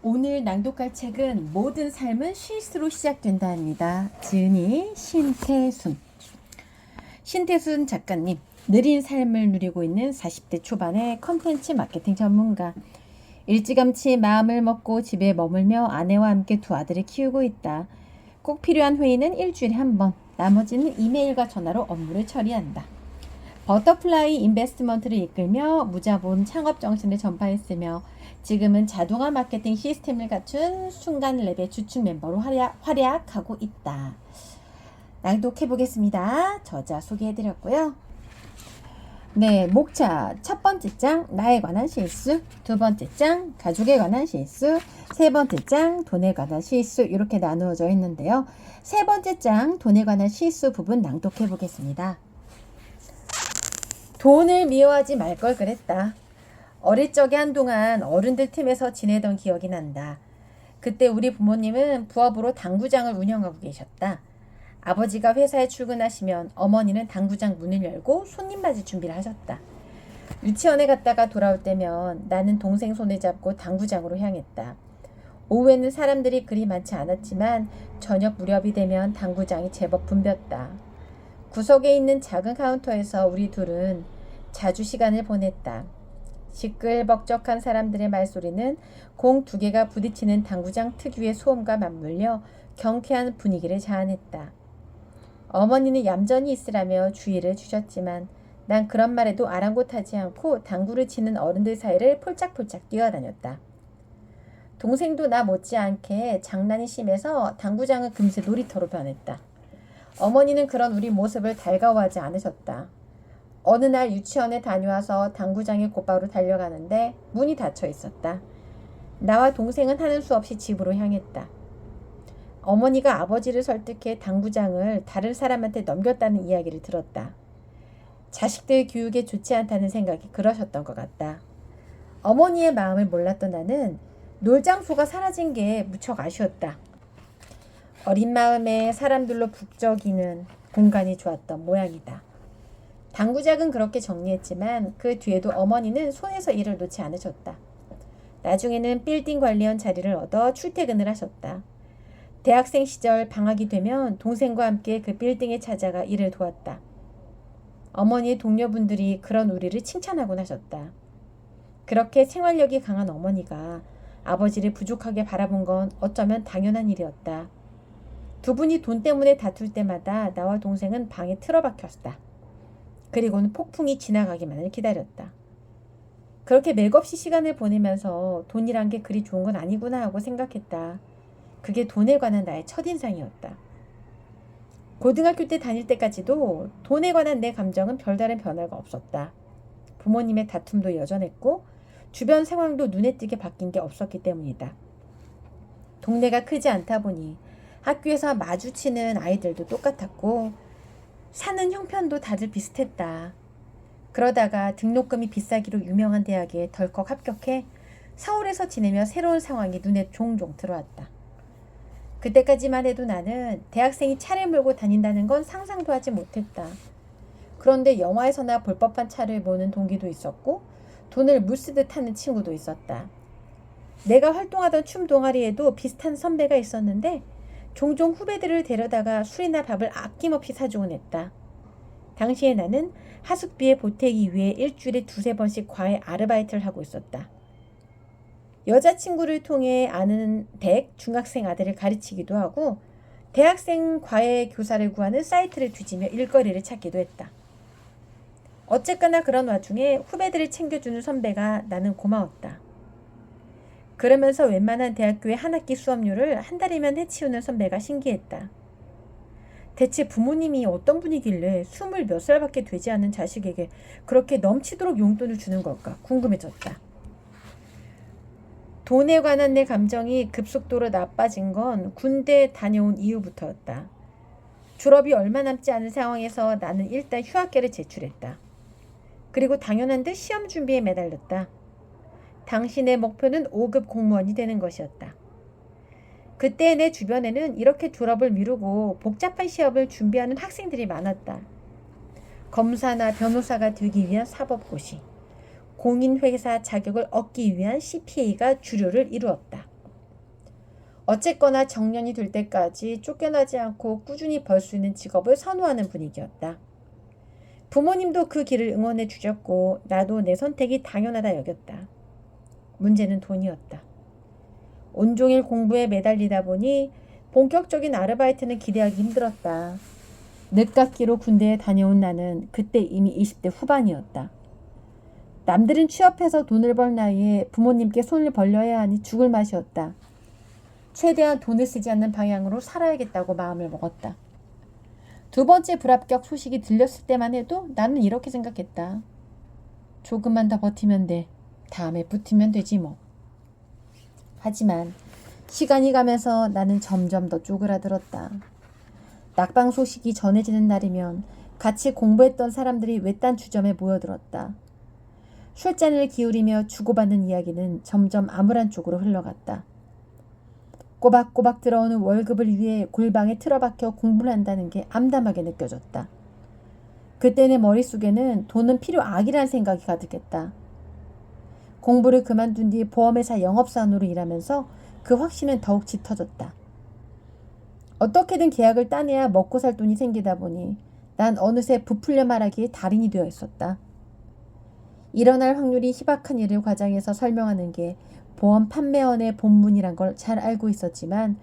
오늘 낭독할 책은 모든 삶은 실수로 시작된다입니다. 지은이 신태순. 신태순 작가님, 느린 삶을 누리고 있는 40대 초반의 컨텐츠 마케팅 전문가. 일찌감치 마음을 먹고 집에 머물며 아내와 함께 두 아들을 키우고 있다. 꼭 필요한 회의는 일주일에 한 번, 나머지는 이메일과 전화로 업무를 처리한다. 버터플라이 인베스트먼트를 이끌며 무자본 창업 정신을 전파했으며 지금은 자동화 마케팅 시스템을 갖춘 순간 랩의 주축 멤버로 활약하고 있다. 낭독해 보겠습니다. 저자 소개해드렸고요. 네, 목차 첫 번째 장 나에 관한 실수, 두 번째 장 가족에 관한 실수, 세 번째 장 돈에 관한 실수 이렇게 나누어져 있는데요. 세 번째 장 돈에 관한 실수 부분 낭독해 보겠습니다. 돈을 미워하지 말 걸 그랬다. 어릴 적에 한동안 어른들 틈에서 지내던 기억이 난다. 그때 우리 부모님은 부업으로 당구장을 운영하고 계셨다. 아버지가 회사에 출근하시면 어머니는 당구장 문을 열고 손님 맞을 준비를 하셨다. 유치원에 갔다가 돌아올 때면 나는 동생 손을 잡고 당구장으로 향했다. 오후에는 사람들이 그리 많지 않았지만 저녁 무렵이 되면 당구장이 제법 붐볐다. 구석에 있는 작은 카운터에서 우리 둘은 자주 시간을 보냈다. 시끌벅적한 사람들의 말소리는 공 두 개가 부딪히는 당구장 특유의 소음과 맞물려 경쾌한 분위기를 자아냈다. 어머니는 얌전히 있으라며 주의를 주셨지만 난 그런 말에도 아랑곳하지 않고 당구를 치는 어른들 사이를 폴짝폴짝 뛰어다녔다. 동생도 나 못지않게 장난이 심해서 당구장은 금세 놀이터로 변했다. 어머니는 그런 우리 모습을 달가워하지 않으셨다. 어느 날 유치원에 다녀와서 당구장에 곧바로 달려가는데 문이 닫혀 있었다. 나와 동생은 하는 수 없이 집으로 향했다. 어머니가 아버지를 설득해 당구장을 다른 사람한테 넘겼다는 이야기를 들었다. 자식들 교육에 좋지 않다는 생각이 그러셨던 것 같다. 어머니의 마음을 몰랐던 나는 놀 장소가 사라진 게 무척 아쉬웠다. 어린 마음에 사람들로 북적이는 공간이 좋았던 모양이다. 당구장은 그렇게 정리했지만 그 뒤에도 어머니는 손에서 일을 놓지 않으셨다. 나중에는 빌딩 관리원 자리를 얻어 출퇴근을 하셨다. 대학생 시절 방학이 되면 동생과 함께 그 빌딩에 찾아가 일을 도왔다. 어머니의 동료분들이 그런 우리를 칭찬하곤 하셨다. 그렇게 생활력이 강한 어머니가 아버지를 부족하게 바라본 건 어쩌면 당연한 일이었다. 두 분이 돈 때문에 다툴 때마다 나와 동생은 방에 틀어박혔다. 그리고는 폭풍이 지나가기만을 기다렸다. 그렇게 맥없이 시간을 보내면서 돈이란 게 그리 좋은 건 아니구나 하고 생각했다. 그게 돈에 관한 나의 첫인상이었다. 고등학교 때 다닐 때까지도 돈에 관한 내 감정은 별다른 변화가 없었다. 부모님의 다툼도 여전했고 주변 상황도 눈에 띄게 바뀐 게 없었기 때문이다. 동네가 크지 않다 보니 학교에서 마주치는 아이들도 똑같았고 사는 형편도 다들 비슷했다. 그러다가 등록금이 비싸기로 유명한 대학에 덜컥 합격해 서울에서 지내며 새로운 상황이 눈에 종종 들어왔다. 그때까지만 해도 나는 대학생이 차를 몰고 다닌다는 건 상상도 하지 못했다. 그런데 영화에서나 볼 법한 차를 모는 동기도 있었고 돈을 물쓰듯 하는 친구도 있었다. 내가 활동하던 춤 동아리에도 비슷한 선배가 있었는데 종종 후배들을 데려다가 술이나 밥을 아낌없이 사주곤 했다. 당시에 나는 하숙비에 보태기 위해 일주일에 두세 번씩 과외 아르바이트를 하고 있었다. 여자친구를 통해 아는 중학생 아들을 가르치기도 하고 대학생 과외 교사를 구하는 사이트를 뒤지며 일거리를 찾기도 했다. 어쨌거나 그런 와중에 후배들을 챙겨주는 선배가 나는 고마웠다. 그러면서 웬만한 대학교의 한 학기 수업료를 한 달이면 해치우는 선배가 신기했다. 대체 부모님이 어떤 분이길래 20몇 살밖에 되지 않은 자식에게 그렇게 넘치도록 용돈을 주는 걸까 궁금해졌다. 돈에 관한 내 감정이 급속도로 나빠진 건 군대 다녀온 이후부터였다. 졸업이 얼마 남지 않은 상황에서 나는 일단 휴학계를 제출했다. 그리고 당연한 듯 시험 준비에 매달렸다. 당신의 목표는 5급 공무원이 되는 것이었다. 그때 내 주변에는 이렇게 졸업을 미루고 복잡한 시험을 준비하는 학생들이 많았다. 검사나 변호사가 되기 위한 사법고시, 공인회사 자격을 얻기 위한 CPA가 주류를 이루었다. 어쨌거나 정년이 될 때까지 쫓겨나지 않고 꾸준히 벌 수 있는 직업을 선호하는 분위기였다. 부모님도 그 길을 응원해 주셨고 나도 내 선택이 당연하다 여겼다. 문제는 돈이었다. 온종일 공부에 매달리다 보니 본격적인 아르바이트는 기대하기 힘들었다. 늦깎이로 군대에 다녀온 나는 그때 이미 20대 후반이었다. 남들은 취업해서 돈을 벌 나이에 부모님께 손을 벌려야 하니 죽을 맛이었다. 최대한 돈을 쓰지 않는 방향으로 살아야겠다고 마음을 먹었다. 두 번째 불합격 소식이 들렸을 때만 해도 나는 이렇게 생각했다. 조금만 더 버티면 돼. 다음에 붙으면 되지 뭐. 하지만 시간이 가면서 나는 점점 더 쪼그라들었다. 낙방 소식이 전해지는 날이면 같이 공부했던 사람들이 외딴 주점에 모여들었다. 술잔을 기울이며 주고받는 이야기는 점점 암울한 쪽으로 흘러갔다. 꼬박꼬박 들어오는 월급을 위해 골방에 틀어박혀 공부를 한다는 게 암담하게 느껴졌다. 그때 내 머릿속에는 돈은 필요 악이라는 생각이 가득했다. 공부를 그만둔 뒤 보험회사 영업사원으로 일하면서 그 확신은 더욱 짙어졌다. 어떻게든 계약을 따내야 먹고 살 돈이 생기다 보니 난 어느새 부풀려 말하기에 달인이 되어 있었다. 일어날 확률이 희박한 일을 과장해서 설명하는 게 보험 판매원의 본분이란 걸 잘 알고 있었지만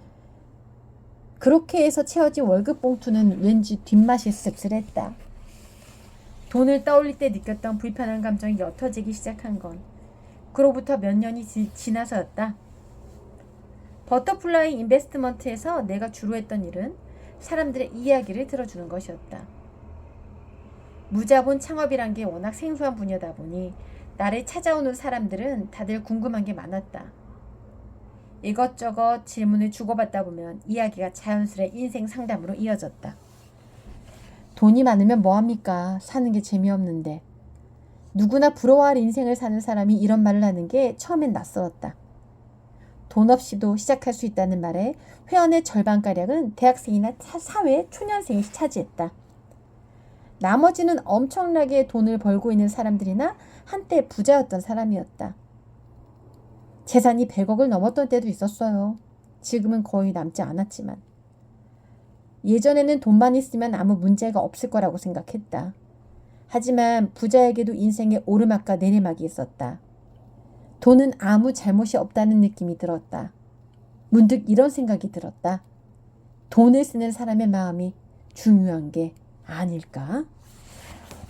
그렇게 해서 채워진 월급 봉투는 왠지 뒷맛이 씁쓸했다. 돈을 떠올릴 때 느꼈던 불편한 감정이 옅어지기 시작한 건 그로부터 몇 년이 지나서였다. 버터플라이 인베스트먼트에서 내가 주로 했던 일은 사람들의 이야기를 들어주는 것이었다. 무자본 창업이란 게 워낙 생소한 분야다 보니 나를 찾아오는 사람들은 다들 궁금한 게 많았다. 이것저것 질문을 주고받다 보면 이야기가 자연스레 인생 상담으로 이어졌다. 돈이 많으면 뭐합니까? 사는 게 재미없는데. 누구나 부러워할 인생을 사는 사람이 이런 말을 하는 게 처음엔 낯설었다. 돈 없이도 시작할 수 있다는 말에 회원의 절반가량은 대학생이나 사회 초년생이 차지했다. 나머지는 엄청나게 돈을 벌고 있는 사람들이나 한때 부자였던 사람이었다. 재산이 100억을 넘었던 때도 있었어요. 지금은 거의 남지 않았지만. 예전에는 돈만 있으면 아무 문제가 없을 거라고 생각했다. 하지만 부자에게도 인생의 오르막과 내리막이 있었다. 돈은 아무 잘못이 없다는 느낌이 들었다. 문득 이런 생각이 들었다. 돈을 쓰는 사람의 마음이 중요한 게 아닐까?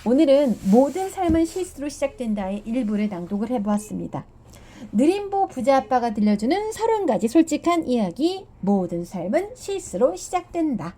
오늘은 모든 삶은 실수로 시작된다의 일부를 낭독을 해보았습니다. 느림보 부자아빠가 들려주는 30가지 솔직한 이야기. 모든 삶은 실수로 시작된다.